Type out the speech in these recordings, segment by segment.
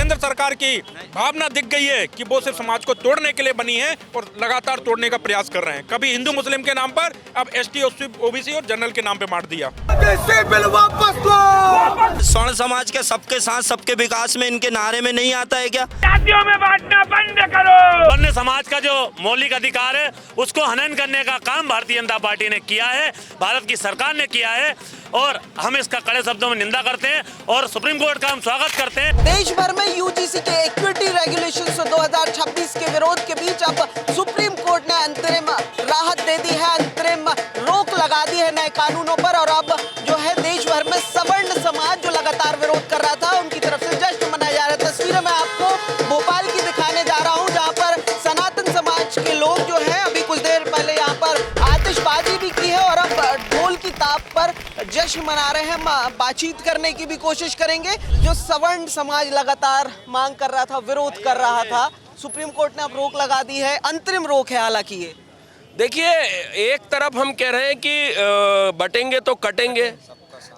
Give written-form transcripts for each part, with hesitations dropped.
केंद्र सरकार की भावना दिख गई है कि वो सिर्फ समाज को तोड़ने के लिए बनी है और लगातार तोड़ने का प्रयास कर रहे हैं। कभी हिंदू मुस्लिम के नाम पर, अब एसटी, ओबीसी और जनरल के नाम पे मार दिया। स्वर्ण समाज के सबके साथ सबके विकास में इनके नारे में नहीं आता है क्या? जातियों में बांटना बंद करो। वन्य समाज का जो मौलिक अधिकार है उसको हनन करने का काम भारतीय जनता पार्टी ने किया है, भारत की सरकार ने किया है और हम इसका कड़े शब्दों में निंदा करते हैं और सुप्रीम कोर्ट का हम स्वागत करते हैं। देश भर में यूजीसी के इक्विटी रेगुलेशंस 2026 के विरोध के बीच अब सुप्रीम कोर्ट ने अंतरिम राहत दे दी है, अंतरिम रोक लगा दी है नए कानूनों पर। और अब जो है देश भर में सवर्ण समाज जो लगातार विरोध कर रहा था उनकी तरफ से जश्न मनाया जा रहा है। तस्वीरें मैं आपको भोपाल की दिखाने जा रहा हूँ, जहाँ पर सनातन समाज के लोग जो है अभी कुछ देर पहले यहाँ पर आतिशबाजी भी की है और अब ढोल की ताप पर जश्न मना रहे हैं। बातचीत करने की भी कोशिश करेंगे। जो सवर्ण समाज लगातार मांग कर रहा था, विरोध कर रहा था, सुप्रीम कोर्ट ने अब रोक लगा दी है, अंतरिम रोक है हालांकि ये। देखिए, एक तरफ हम कह रहे हैं कि बटेंगे तो कटेंगे,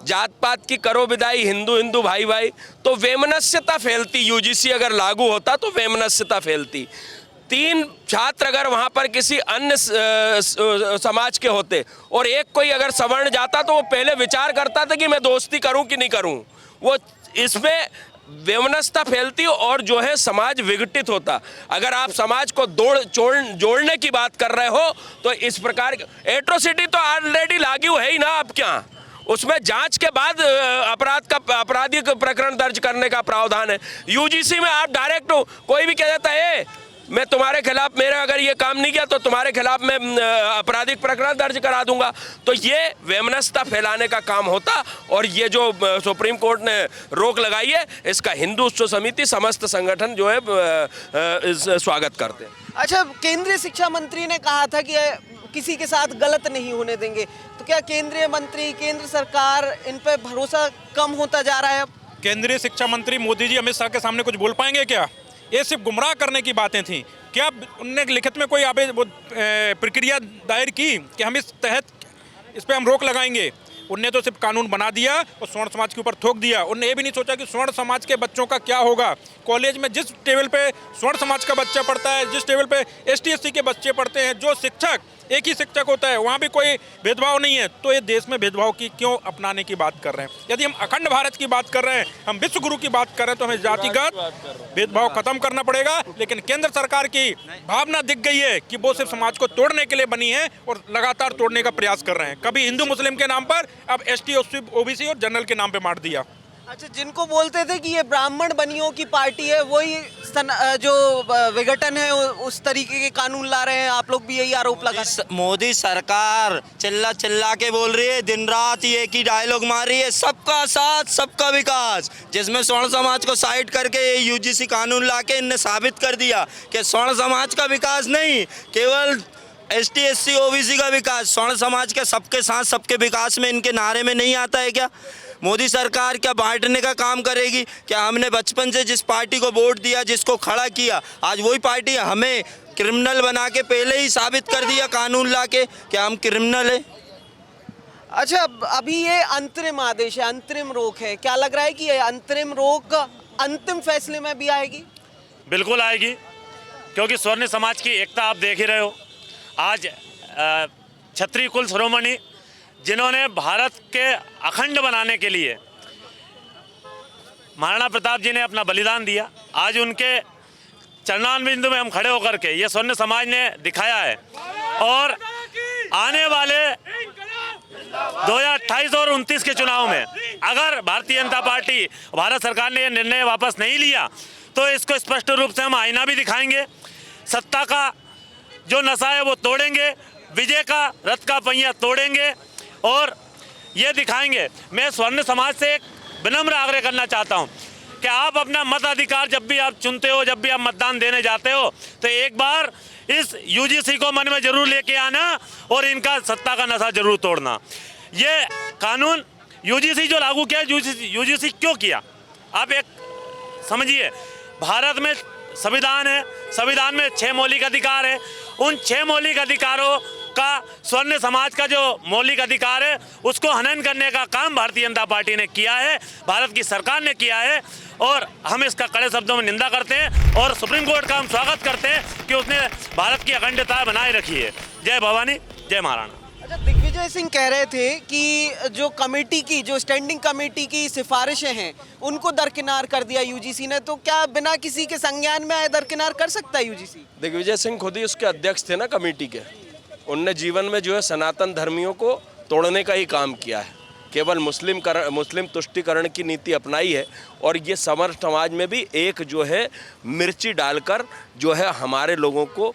जात पात की करो विदाई, हिंदू हिंदू भाई भाई, तो वैमनस्यता फैलती। यूजीसी अगर लागू होता तो वैमनस्यता फैलती। 3 छात्र अगर वहाँ पर किसी अन्य समाज के होते और एक कोई अगर सवर्ण जाता तो वो पहले विचार करता था कि मैं दोस्ती करूं कि नहीं करूं। वो इसमें वैमनस्यता फैलती और जो है समाज विघटित होता। अगर आप समाज को जोड़ने की बात कर रहे हो तो इस प्रकार एट्रोसिटी तो ऑलरेडी लागू है ही ना। अब क्या उसमें जांच के बाद आपराधिक प्रकरण दर्ज करने का प्रावधान है। यूजीसी में आप डायरेक्ट कोई भी कह देता है मैं तुम्हारे खिलाफ, मेरा अगर ये काम नहीं किया तो तुम्हारे खिलाफ मैं आपराधिक प्रकरण दर्ज करा दूंगा। तो ये वैमनस्यता फैलाने का काम होता और ये जो सुप्रीम कोर्ट ने रोक लगाई है इसका हिंदू उत्सव समिति समस्त संगठन जो है स्वागत करते हैं। अच्छा, केंद्रीय शिक्षा मंत्री ने कहा था कि किसी के साथ गलत नहीं होने देंगे, तो क्या केंद्रीय मंत्री, केंद्र सरकार इन पे भरोसा कम होता जा रहा है? अब केंद्रीय शिक्षा मंत्री मोदी जी अमित शाह के सामने कुछ बोल पाएंगे क्या? ये सिर्फ गुमराह करने की बातें थी क्या? उनने लिखित में कोई प्रक्रिया दायर की कि हम इस पे हम रोक लगाएंगे? उनने तो सिर्फ कानून बना दिया और स्वर्ण समाज के ऊपर थोक दिया। उनने ये भी नहीं सोचा कि स्वर्ण समाज के बच्चों का क्या होगा। कॉलेज में जिस टेबल पे स्वर्ण समाज का बच्चा पढ़ता है, जिस टेबल पे एसटी एससी के बच्चे पढ़ते हैं, जो शिक्षक एक ही शिक्षक होता है, वहाँ भी कोई भेदभाव नहीं है। तो ये देश में भेदभाव की क्यों अपनाने की बात कर रहे हैं? यदि हम अखंड भारत की बात कर रहे हैं, हम विश्व गुरु की बात कर रहे हैं, तो हमें जातिगत भेदभाव खत्म करना पड़ेगा। लेकिन केंद्र सरकार की भावना दिख गई है कि वो सिर्फ समाज को तोड़ने के लिए बनी है और लगातार तोड़ने का प्रयास कर रहे हैं। कभी हिंदू मुस्लिम के नाम पर, अब एसटी, ओबीसी और जनरल के नाम पे मार दिया। अच्छा, जिनको बोलते थे कि ये ब्राह्मण बनियों की पार्टी है, वही जो विघटन है उस तरीके के कानून ला रहे हैं, आप लोग भी यही आरोप लगा। मोदी सरकार चिल्ला चिल्ला के बोल रही है, दिन रात ये एक ही डायलॉग मार रही है, सबका साथ सबका विकास, जिसमें स्वर्ण समाज को साइड करके यूजीसी कानून लाके इनने साबित कर दिया कि स्वर्ण समाज का विकास नहीं, केवल एसटी एससी ओबीसी का विकास। स्वर्ण समाज के सबके साथ सबके विकास में इनके नारे में नहीं आता है क्या? मोदी सरकार क्या बांटने का काम करेगी? क्या हमने बचपन से जिस पार्टी को वोट दिया, जिसको खड़ा किया, आज वही पार्टी हमें क्रिमिनल बना के पहले ही साबित कर दिया कानून लाके क्या हम क्रिमिनल है? अच्छा, अभी ये अंतरिम आदेश है, अंतरिम रोक है, क्या लग रहा है कि ये अंतरिम रोक अंतिम फैसले में भी आएगी? बिल्कुल आएगी, क्योंकि स्वर्ण समाज की एकता आप देख ही रहे हो। आज क्षत्रिय कुल शिरोमणि जिन्होंने भारत के अखंड बनाने के लिए महाराणा प्रताप जी ने अपना बलिदान दिया, आज उनके चरणान बिंदु में हम खड़े होकर के ये स्वर्ण समाज ने दिखाया है। और आने वाले 2028 और 29 के चुनाव में अगर भारतीय जनता पार्टी, भारत सरकार ने ये निर्णय वापस नहीं लिया तो इसको स्पष्ट रूप से हम आईना भी दिखाएंगे। सत्ता का जो नशा है वो तोड़ेंगे, विजय का रथ का पहिया तोड़ेंगे और ये दिखाएंगे। मैं स्वर्ण समाज से एक विनम्र आग्रह करना चाहता हूँ कि आप अपना मताधिकार जब भी आप चुनते हो, जब भी आप मतदान देने जाते हो, तो एक बार इस यूजीसी को मन में जरूर लेके आना और इनका सत्ता का नशा जरूर तोड़ना। ये कानून यूजीसी जो लागू किया, यूजीसी क्यों किया आप एक समझिए। भारत में संविधान है, संविधान में 6 मौलिक अधिकार है। उन 6 मौलिक अधिकारों का स्वर्ण समाज का जो मौलिक अधिकार है उसको हनन करने का काम भारतीय जनता पार्टी ने किया है, भारत की सरकार ने किया है और हम इसका कड़े शब्दों में निंदा करते हैं और सुप्रीम कोर्ट का हम स्वागत करते हैं कि उसने भारत की अखंडता बनाए रखी है। जय भवानी, जय महाराणा। अच्छा, दिग्विजय सिंह कह रहे थे कि जो कमेटी की, जो स्टैंडिंग कमेटी की सिफारिशें हैं उनको दरकिनार कर दिया यूजीसी ने, तो क्या बिना किसी के संज्ञान में आए दरकिनार कर सकता है यूजीसी? दिग्विजय सिंह खुद ही उसके अध्यक्ष थे ना कमेटी के। उनने जीवन में जो है सनातन धर्मियों को तोड़ने का ही काम किया है, केवल मुस्लिम तुष्टिकरण की नीति अपनाई है और ये समर समाज में भी एक जो है मिर्ची डालकर जो है हमारे लोगों को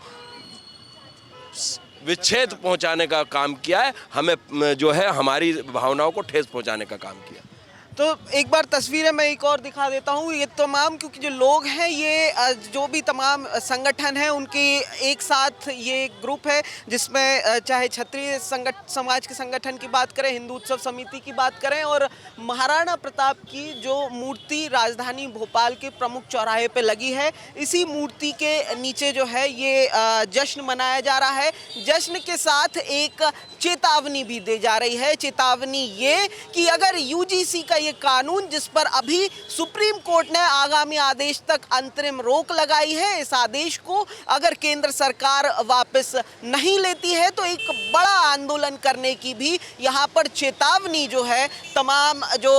विच्छेद पहुंचाने का काम किया है, हमें जो है हमारी भावनाओं को ठेस पहुंचाने का काम किया। तो एक बार तस्वीरें मैं एक और दिखा देता हूँ। ये तमाम, क्योंकि जो लोग हैं ये जो भी तमाम संगठन हैं उनके एक साथ ये ग्रुप है जिसमें चाहे क्षत्रिय समाज के संगठन की बात करें, हिंदू उत्सव समिति की बात करें और महाराणा प्रताप की जो मूर्ति राजधानी भोपाल के प्रमुख चौराहे पे लगी है, इसी मूर्ति के नीचे जो है ये जश्न मनाया जा रहा है। जश्न के साथ एक चेतावनी भी दी जा रही है। चेतावनी ये कि अगर यूजीसी का ये कानून, जिस पर अभी सुप्रीम कोर्ट ने आगामी आदेश तक अंतरिम रोक लगाई है, इस आदेश को अगर केंद्र सरकार वापस नहीं लेती है तो एक बड़ा आंदोलन करने की भी यहाँ पर चेतावनी जो है तमाम जो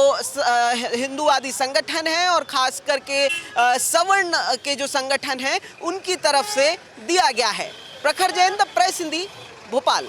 हिंदूवादी संगठन हैं और खास करके सवर्ण के जो संगठन हैं उनकी तरफ से दिया गया है। प्रखर जैन, द प्रेस हिंदी, भोपाल।